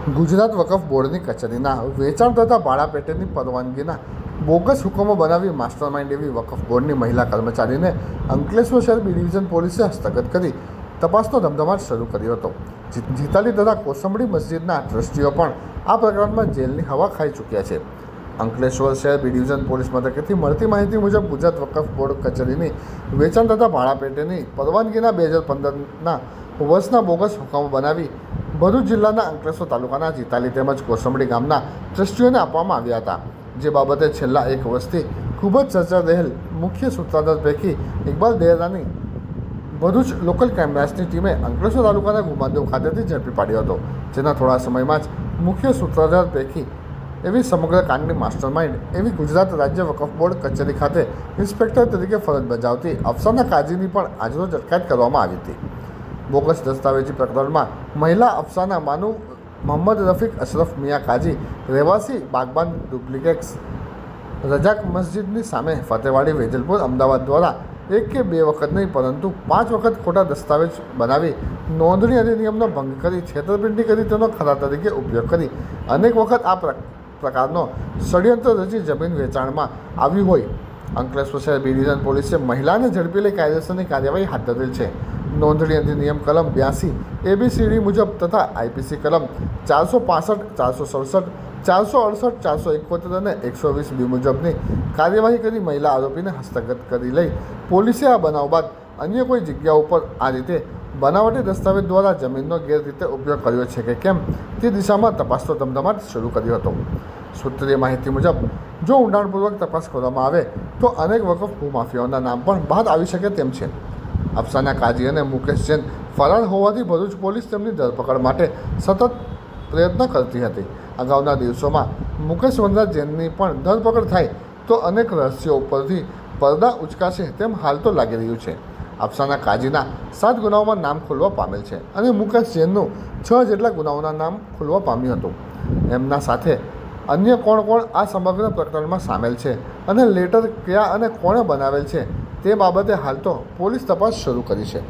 ગુજરાત વકફ બોર્ડની કચેરીના વેચાણ તથા ભાડાપેટેની પરવાનગીના બોગસ હુકમો બનાવી માસ્ટરમાઇન્ડ એવી વકફ બોર્ડની મહિલા કર્મચારીને અંકલેશ્વર શહેર બી ડિવિઝન પોલીસે હસ્તગત કરી તપાસનો ધમધમાટ શરૂ કર્યો હતો. જીતાલી તથા કોસંબડી મસ્જિદના ટ્રસ્ટીઓ પણ આ પ્રકરણમાં જેલની હવા ખાઈ ચૂક્યા છે. અંકલેશ્વર શહેર બી ડિવિઝન પોલીસ મથકેથી મળતી માહિતી મુજબ ગુજરાત વકફ બોર્ડ કચેરીની વેચાણ તથા ભાડાપેટેની પરવાનગીના 2015ના વર્ષના બોગસ હુકમો બનાવી ભરૂચ જિલ્લાના અંકલેશ્વર તાલુકાના જીતાલી તેમજ કોસંબડી ગામના ટ્રસ્ટીઓને આપવામાં આવ્યા હતા. જે બાબતે છેલ્લા એક વર્ષથી ખૂબ જ ચર્ચા રહેલ મુખ્ય સૂત્રધાર પૈકી ઇકબાલ દેરાની ભરૂચ લોકલ ક્રાઇમ બ્રાન્ચની ટીમે અંકલેશ્વર તાલુકાના ગુમાનદેવ ખાતેથી ઝડપી પાડ્યો હતો. જેના થોડા સમયમાં જ મુખ્ય સૂત્રધાર પૈકી એવી સમગ્ર કાંડની માસ્ટરમાઇન્ડ એવી ગુજરાત રાજ્ય વકફ બોર્ડ કચેરી ખાતે ઇન્સ્પેક્ટર તરીકે ફરજ બજાવતી અફસાના કાજીની પણ આજરોજ અટકાયત કરવામાં આવી હતી. બોગસ દસ્તાવેજી પ્રકરણમાં મહિલા અફસાના માનુ મોહમ્મદ રફીક અશરફ મિયા કાજી રહેવાસી બાગબાન ડુપ્લિકેટ્સ રજાક મસ્જિદની સામે ફતેવાડી વેજલપુર અમદાવાદ દ્વારા એક કે બે વખત નહીં પરંતુ 5 વખત ખોટા દસ્તાવેજ બનાવી નોંધણી અધિનિયમનો ભંગ કરી છેતરપિંડી કરી તેનો ખરા તરીકે ઉપયોગ કરી અનેક વખત આ પ્રકારનો ષડયંત્ર રચી જમીન વેચાણમાં આવ્યું હોય અંકલેશ્વર શહેર બી ડિવિઝન પોલીસે મહિલાને ઝડપી લઈ કાયદેસરની કાર્યવાહી હાથ ધરેલ છે. નોંધણી અધિનિયમ કલમ 82 ABCD મુજબ તથા આઈપીસી કલમ 465, 467, 468, 471 અને 120B મુજબની કાર્યવાહી કરી મહિલા આરોપીને હસ્તગત કરી લઈ પોલીસે આ બનાવ બાદ અન્ય કોઈ જગ્યા ઉપર આ રીતે બનાવટી દસ્તાવેજ દ્વારા જમીનનો ગેરરીતે ઉપયોગ કર્યો છે કે કેમ તે દિશામાં તપાસનો ધમધમાટ શરૂ કર્યો હતો. સૂત્રીય માહિતી મુજબ જો ઊંડાણપૂર્વક તપાસ કરવામાં આવે તો અનેક વકફ ભૂમાફિયાઓના નામ પણ બહાર આવી શકે તેમ છે. અફસાના કાજી અને મુકેશ જૈન ફરાર હોવાથી ભરૂચ પોલીસ તેમની ધરપકડ માટે સતત પ્રયત્ન કરતી હતી. અગાઉના દિવસોમાં મુકેશ વનરાજ જૈનની પણ ધરપકડ થાય તો અનેક રહસ્યો ઉપરથી પડદા ઉચકાશે તેમ હાલ તો લાગી રહ્યું છે. અફસાના કાજીના 7 ગુનાઓમાં નામ ખુલવા પામેલ છે અને મુકેશ જૈનનું 6 જેટલા ગુનાઓના નામ ખુલવા પામ્યું હતું. એમના સાથે અન્ય કોણ આ સમગ્ર પ્રકરણમાં સામેલ છે અને લેટર ક્યાં અને કોણે બનાવેલ છે તે બાબતે હાલ તો પોલીસ તપાસ શરૂ કરી છે.